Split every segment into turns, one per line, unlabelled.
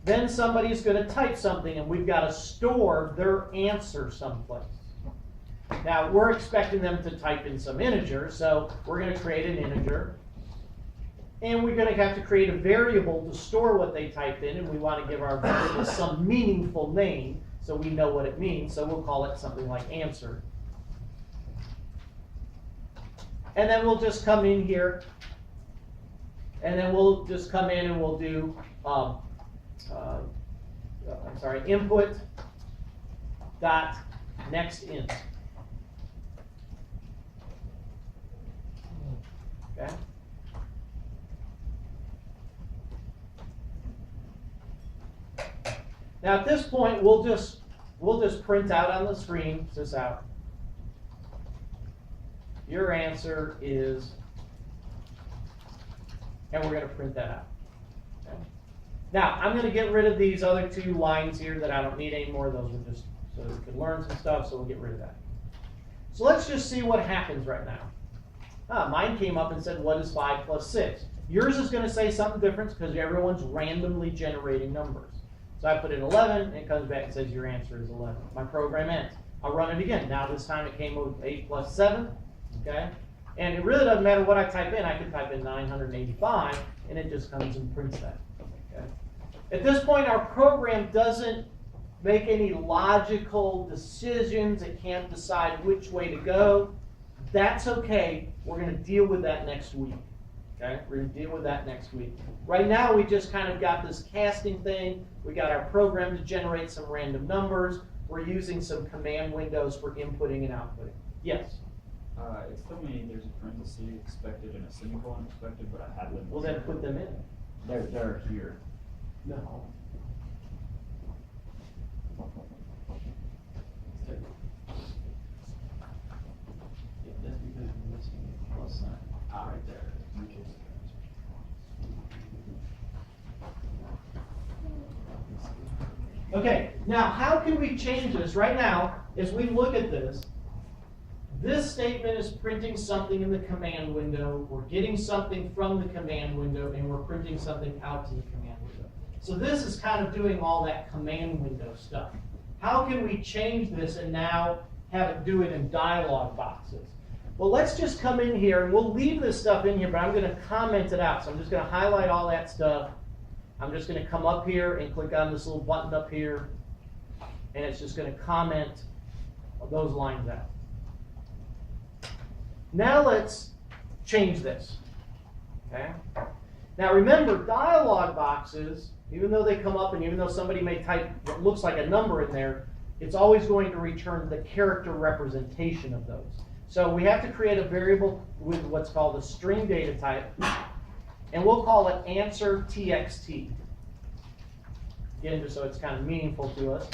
Then somebody's going to type something, and we've got to store their answer someplace. Now, we're expecting them to type in some integer, so we're going to create an integer. And we're going to have to create a variable to store what they typed in, and we want to give our variable some meaningful name so we know what it means. So we'll call it something like answer. And then we'll just come in here, and then we'll just come in and we'll do input dot next int. Okay. Now at this point, we'll just print out on the screen this out. Your answer is, and we're going to print that out. Okay. Now I'm going to get rid of these other two lines here that I don't need anymore. Those are just so we can learn some stuff. So we'll get rid of that. So let's just see what happens right now. Mine came up and said, what is 5 plus 6? Yours is going to say something different because everyone's randomly generating numbers. So I put in 11, and it comes back and says your answer is 11. My program ends. I'll run it again. Now this time it came with 8 plus 7. Okay? And it really doesn't matter what I type in. I can type in 985, and it just comes and prints that. Okay? At this point, our program doesn't make any logical decisions. It can't decide which way to go. That's okay. We're going to deal with that next week. Okay? We're going to deal with that next week. Right now, we just kind of got this casting thing. We got our program to generate some random numbers. We're using some command windows for inputting and outputting. Yes?
It's telling me there's a parenthesis expected and a semicolon expected, but I have them.
Well, then put them in.
They're here.
No. That's because you're missing a plus sign.
Right there.
Okay, now how can we change this? Right now, as we look at this, this statement is printing something in the command window. We're getting something from the command window, and we're printing something out to the command window. So this is kind of doing all that command window stuff. How can we change this and now have it do it in dialog boxes? Well, let's just come in here, and we'll leave this stuff in here, but I'm going to comment it out. So I'm just going to highlight all that stuff. I'm just going to come up here and click on this little button up here, and it's just going to comment those lines out. Now let's change this. Okay? Now remember, dialog boxes, even though they come up and even though somebody may type what looks like a number in there, it's always going to return the character representation of those. So we have to create a variable with what's called a string data type, and we'll call it answer txt. Again, just so it's kind of meaningful to us.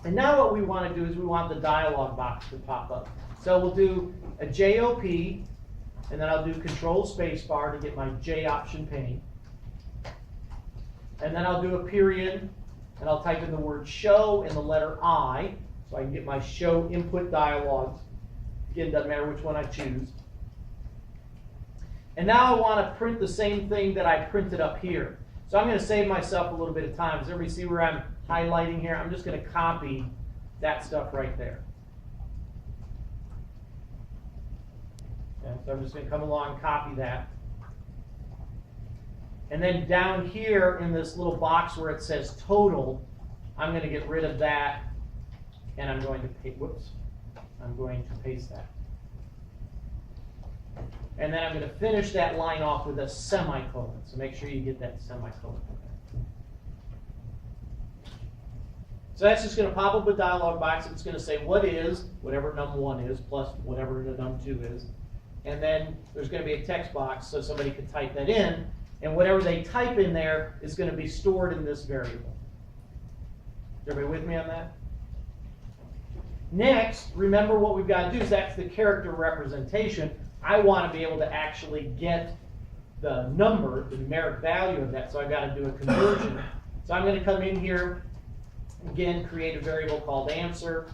And now what we want to do is we want the dialog box to pop up. So we'll do a JOP, and then I'll do Control Spacebar to get my J option pane. And then I'll do a period, and I'll type in the word show and the letter I, so I can get my show input dialogs. Again, doesn't matter which one I choose. And now I want to print the same thing that I printed up here. So I'm going to save myself a little bit of time. Does everybody see where I'm highlighting here? I'm just going to copy that stuff right there. Okay, so I'm just going to come along and copy that. And then down here in this little box where it says total, I'm going to get rid of that, and I'm going to paste that. And then I'm going to finish that line off with a semicolon. So make sure you get that semicolon. So that's just going to pop up a dialog box. It's going to say what is, whatever num1 is, plus whatever the num2 is. And then there's going to be a text box so somebody can type that in. And whatever they type in there is going to be stored in this variable. Is everybody with me on that? Next, remember what we've got to do is that's the character representation. I want to be able to actually get the number, the numeric value of that, so I've got to do a conversion. So I'm going to come in here, again, create a variable called answer,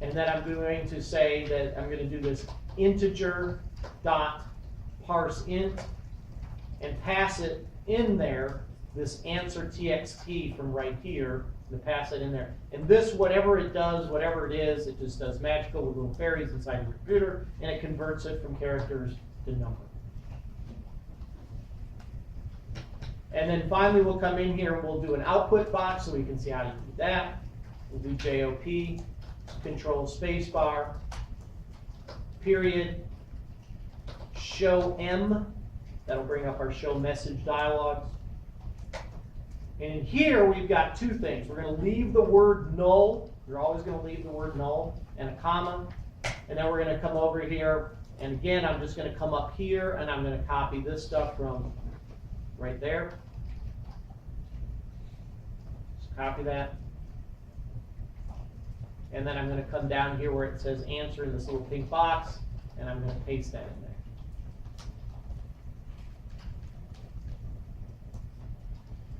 and then I'm going to say that I'm going to do this integer dot parse int and pass it in there this answer txt from right here, to pass it in there. And this, whatever it does, whatever it is, it just does magical with little fairies inside your computer, and it converts it from characters to number. And then finally, we'll come in here and we'll do an output box so we can see how to do that. We'll do JOP, control spacebar, period, show M. That'll bring up our show message dialogues. And in here, we've got two things. We're going to leave the word null. We're always going to leave the word null and a comma. And then we're going to come over here. And again, I'm just going to come up here and I'm going to copy this stuff from right there. Just copy that. And then I'm going to come down here where it says answer in this little pink box. And I'm going to paste that in there.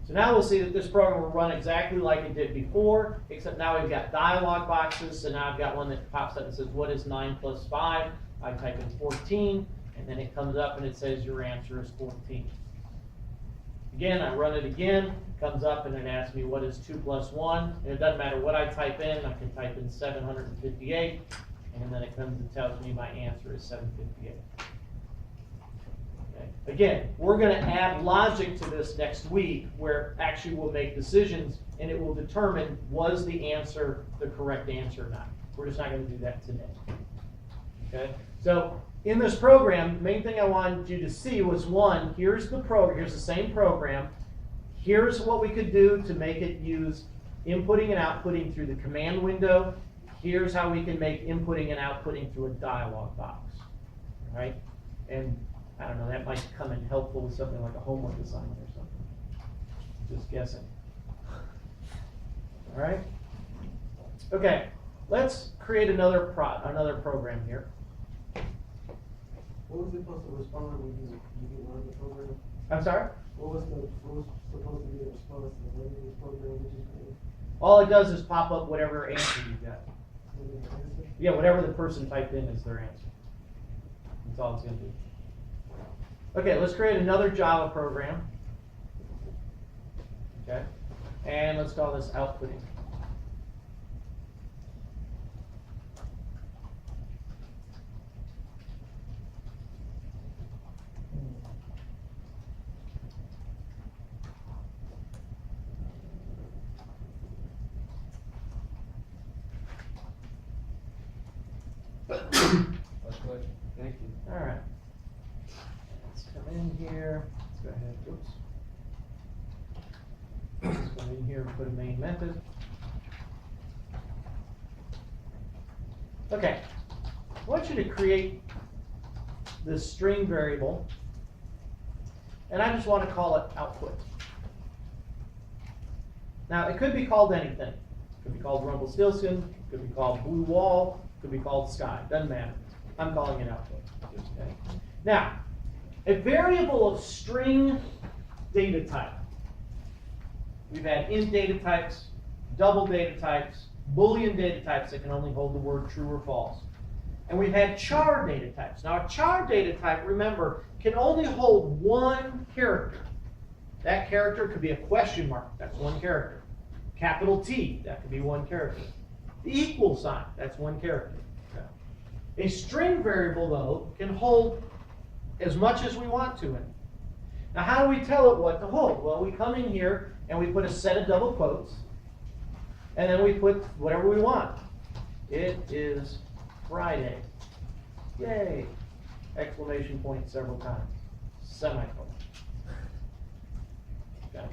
So now we'll see that this program will run exactly like it did before, except now we've got dialog boxes. So now I've got one that pops up and says, what is 9 plus 5? I type in 14, and then it comes up and it says your answer is 14. Again, I run it again, it comes up and it asks me what is 2 plus 1. And it doesn't matter what I type in, I can type in 758, and then it comes and tells me my answer is 758. Again, we're going to add logic to this next week where actually we'll make decisions and it will determine was the answer the correct answer or not. We're just not going to do that today. Okay? So in this program, the main thing I wanted you to see was one, here's the program, here's the same program. Here's what we could do to make it use inputting and outputting through the command window. Here's how we can make inputting and outputting through a dialog box. All right? And I don't know, that might come in helpful with something like a homework assignment or something. Just guessing. All right? Okay, let's create another program here.
What was it supposed to respond when you run the program?
I'm sorry?
What was supposed to be the response to the this program that you created?
All it does is pop up whatever answer you got.
Answer?
Yeah, whatever the person typed in is their answer. That's all it's going to do. Okay, let's create another Java program. Okay, and let's call this outputting.
That's good. Thank you.
All right. Let's come in here. Let's go ahead. Oops. Let's come in here and put a main method. Okay. I want you to create this string variable, and I just want to call it output. Now, it could be called anything. It could be called Rumpelstiltskin. It could be called blue wall. It could be called sky. Doesn't matter. I'm calling it output. Okay. Now, a variable of string data type. We've had int data types, double data types, Boolean data types that can only hold the word true or false. And we've had char data types. Now, a char data type, remember, can only hold one character. That character could be a question mark. That's one character. Capital T, that could be one character. The equal sign, that's one character. Okay. A string variable, though, can hold as much as we want to in it. Now, how do we tell it what to hold? Well, we come in here and we put a set of double quotes, and then we put whatever we want. It is Friday. Yay! Exclamation point several times. Semicolon. Okay.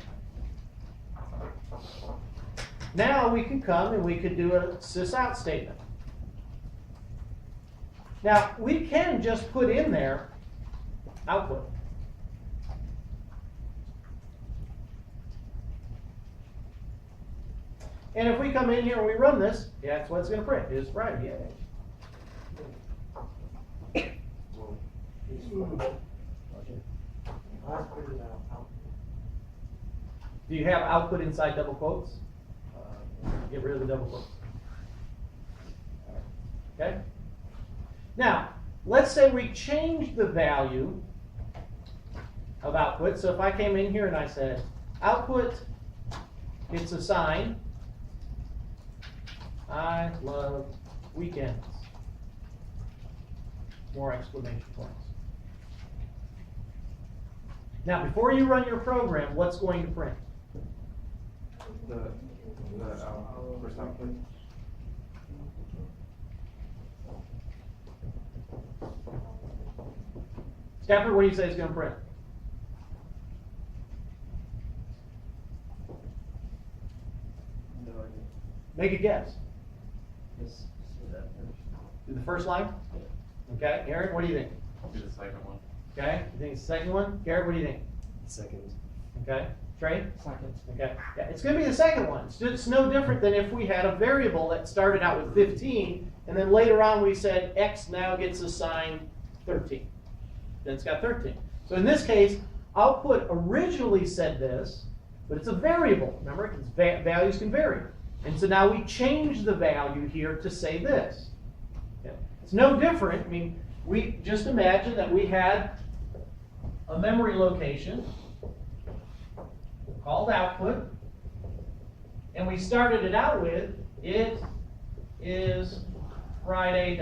Now we can come and we can do a sysout statement. Now, we can just put in there output. And if we come in here and we run this, yeah, that's what it's going to print, is Friday. Yay. Do you have output inside double quotes? Get rid of the double quotes. Okay? Now, let's say we change the value of output. So if I came in here and I said output gets assigned I love weekends. More exclamation points. Now, before you run your program, what's going to print?
The first output.
Stafford, what do you say is going to print?
No idea.
Make a guess.
Let's see that first.
Do the first line? Okay. Aaron, what do you think?
I'll do the second one.
Okay. You think it's the second one? Garrett, what do you think?
Second.
Okay. Trey?
Second.
Okay. Yeah, it's going to be the second one. It's no different than if we had a variable that started out with 15, and then later on we said X now gets assigned 13. Then it's got 13. So in this case, output originally said this, but it's a variable. Remember, because values can vary. And so now we change the value here to say this. Okay. It's no different. I mean, we just imagine that we had a memory location called output, and we started it out with, it is Friday, ...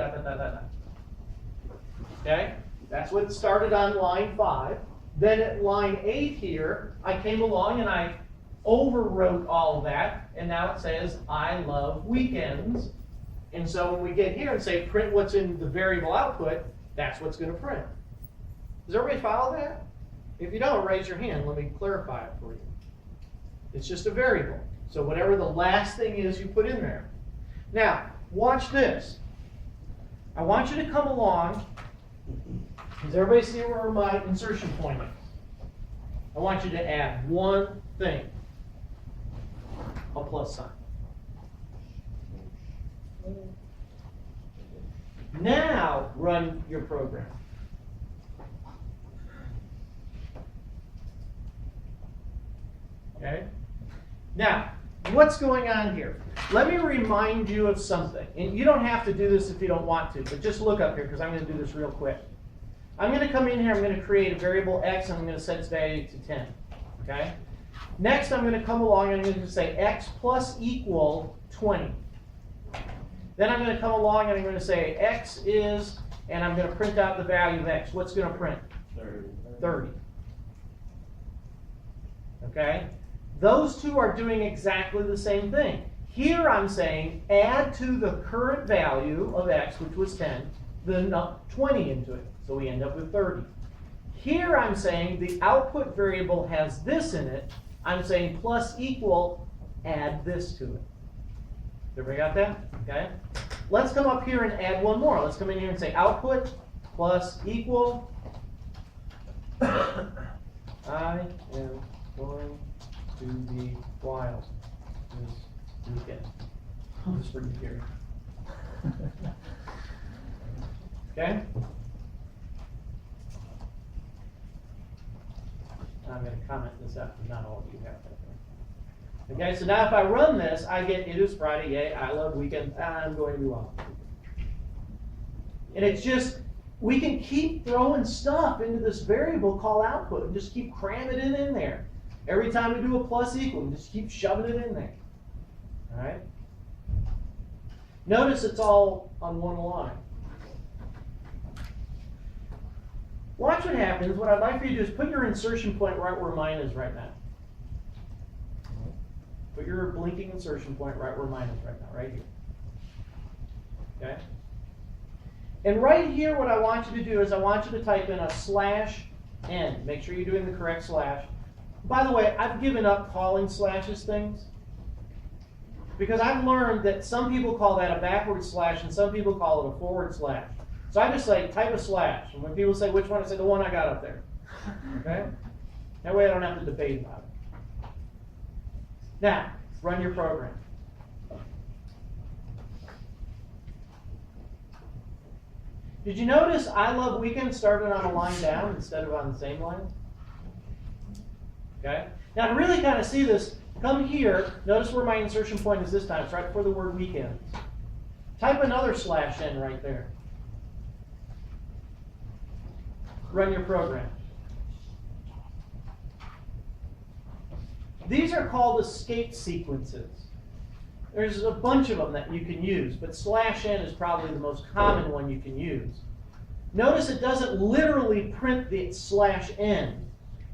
Okay? That's what started on line 5. Then at line 8 here, I came along and I overwrote all of that, and now it says, I love weekends. And so when we get here and say print what's in the variable output, that's what's going to print. Does everybody follow that? If you don't, raise your hand. Let me clarify it for you. It's just a variable. So whatever the last thing is you put in there. Now, watch this. I want you to come along. Does everybody see where my insertion point is? I want you to add one thing. A plus sign. Now run your program. Okay? Now, what's going on here? Let me remind you of something. And you don't have to do this if you don't want to, but just look up here because I'm going to do this real quick. I'm going to come in here, I'm going to create a variable x, and I'm going to set its value to 10. Okay? Next, I'm going to come along and I'm going to say x plus equal 20. Then I'm going to come along and I'm going to say x is, and I'm going to print out the value of x. What's going to print? 30. Okay? Those two are doing exactly the same thing. Here I'm saying add to the current value of x, which was 10, the 20 into it. So we end up with 30. Here I'm saying the output variable has this in it. I'm saying plus equal, add this to it. Everybody got that? Okay. Let's come up here and add one more. Let's come in here and say output plus equal. I am going to be wild this weekend. This is pretty scary. Okay? I'm going to comment this out because not all of you have that. Okay, so now if I run this, I get it is Friday, yay, I love weekend, I'm going to be wild. And it's just, we can keep throwing stuff into this variable called output and just keep cramming it in there. Every time we do a plus equal, we just keep shoving it in there. All right? Notice it's all on one line. Watch what happens. What I'd like for you to do is put your insertion point right where mine is right now. Put your blinking insertion point right where mine is right now, right here. Okay? And right here, what I want you to do is I want you to type in a /n. Make sure you're doing the correct slash. By the way, I've given up calling slashes things because I've learned that some people call that a backward slash and some people call it a forward slash. So I just say type a slash. And when people say which one, I say the one I got up there. Okay? That way I don't have to debate about it. Now, run your program. Did you notice I love weekend started on a line down instead of on the same line? Okay? Now to really kind of see this, come here, notice where my insertion point is this time. It's right before the word weekends. Type another /n right there. Run your program. These are called escape sequences. There's a bunch of them that you can use, but /n is probably the most common one you can use. Notice it doesn't literally print the /n.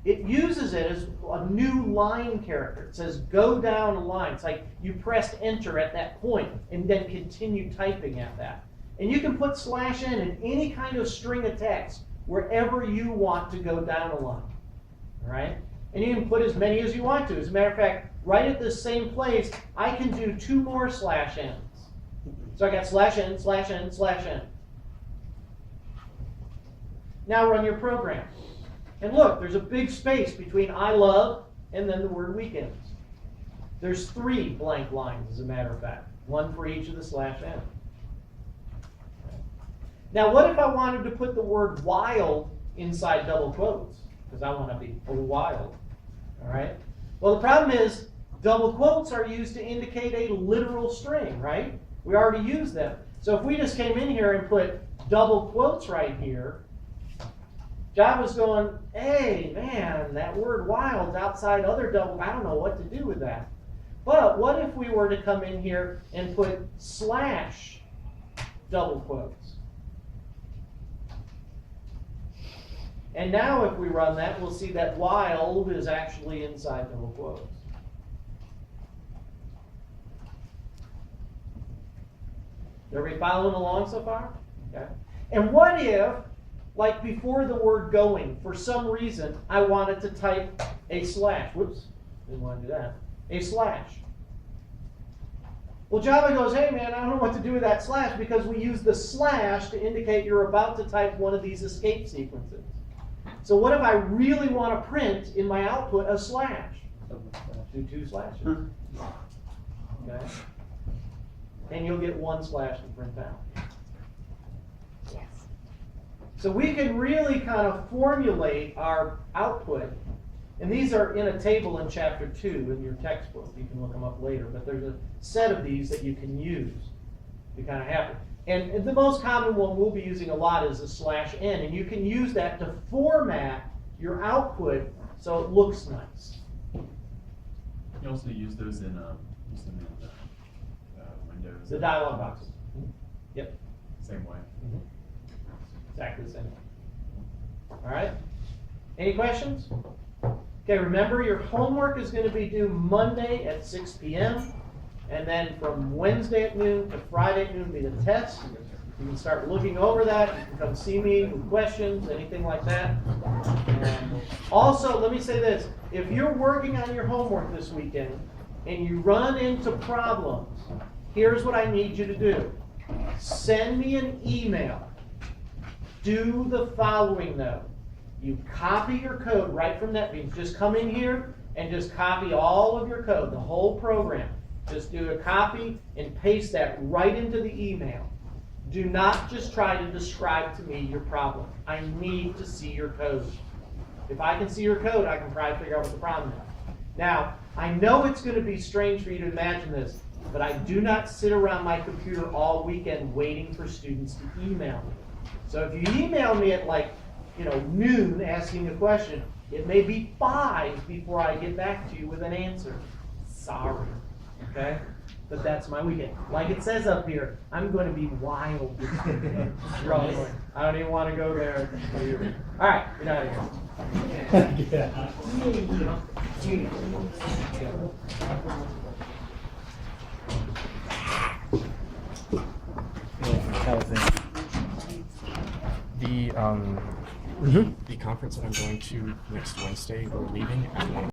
It uses it as a new line character. It says go down a line. It's like you pressed enter at that point and then continue typing at that. And you can put /n in any kind of string of text wherever you want to go down a line. All right? And you can put as many as you want to. As a matter of fact, right at this same place, I can do 2 more /n's. So I got /n, /n, /n. Now run your program. And look, there's a big space between I love and then the word weekends. There's 3 blank lines, as a matter of fact. 1 for each of the /n. Now what if I wanted to put the word wild inside double quotes? Because I want to be wild. All right? Well, the problem is double quotes are used to indicate a literal string, right? We already used them. So if we just came in here and put double quotes right here, Java's going, hey, man, that word wild's outside other double, I don't know what to do with that. But what if we were to come in here and put / double quotes? And now if we run that, we'll see that wild is actually inside double quotes. Everybody following along so far? Okay. And what if, like before the word going, for some reason, I wanted to type a /. Whoops, didn't want to do that. A /. Well, Java goes, hey man, I don't know what to do with that / because we use the / to indicate you're about to type one of these escape sequences. So what if I really want to print in my output a /? Do 2 slashes. Okay. And you'll get 1 / to print out.
Yes.
So we can really kind of formulate our output. And these are in a table in chapter 2 in your textbook. You can look them up later. But there's a set of these that you can use to kind of have it. And the most common one we'll be using a lot is the /n. And you can use that to format your output so it looks nice.
You also use those in Windows.
The dialog boxes. Yep.
Same way.
Exactly the same way. All right. Any questions? Okay, remember your homework is going to be due Monday at 6 p.m. And then from Wednesday at noon to Friday at noon will be the test. You can start looking over that. You can come see me with questions, anything like that. And also, let me say this. If you're working on your homework this weekend and you run into problems, here's what I need you to do. Send me an email. Do the following though. You copy your code right from NetBeans. Just come in here and just copy all of your code, the whole program. Just do a copy and paste that right into the email. Do not just try to describe to me your problem. I need to see your code. If I can see your code, I can try to figure out what the problem is. Now, I know it's going to be strange for you to imagine this, but I do not sit around my computer all weekend waiting for students to email me. So if you email me at noon asking a question, it may be 5 before I get back to you with an answer. Sorry. Okay? But that's my weekend. Like it says up here, I'm going to be wild this weekend. I don't even want to go there. All right, get out of here.
The conference that I'm going to next Wednesday, we're leaving at 1